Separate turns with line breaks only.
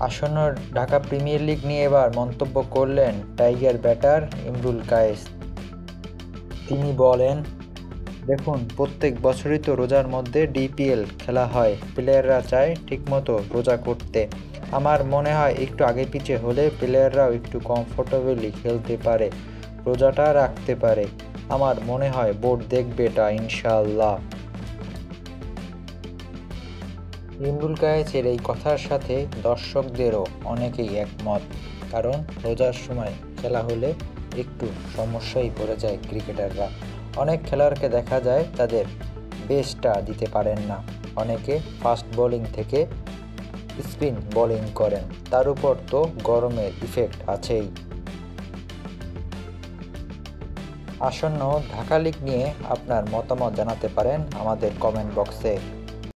আসন্ন Dhaka premier league নিয়ে এবার মন্তব্য করলেন টাইগার ব্যাটার ইমরুল কায়েস। তিনি বলেন, দেখুন, প্রত্যেক বছরই তো রোজার মধ্যে ডিপিএল খেলা হয়, প্লেয়াররা চায় ঠিকমতো রোজা করতে। আমার মনে হয় একটু আগে পিছে হলে প্লেয়াররাও একটু কমফোর্টেবলি খেলতে পারে, রোজাটা রাখতে পারে। আমার মনে হয় বোর্ড দেখবে এটা ইনশাআল্লাহ। ইমরুল কায়েসের এই কথার সাথে দর্শকদেরও অনেকেই একমত, কারণ রোজার সময় খেলা হলে একটু সমস্যায় পড়ে যায় ক্রিকেটাররা। অনেক খেলোয়াড়কে দেখা যায় তাদের বেস্টটা দিতে পারেন না, অনেকে ফাস্ট বোলিং থেকে স্পিন বোলিং করেন, তার উপর তো গরমের ইফেক্ট আছেই। আসন্ন ঢাকা লিগ নিয়ে আপনার মতামত জানাতে পারেন আমাদের কমেন্ট বক্সে।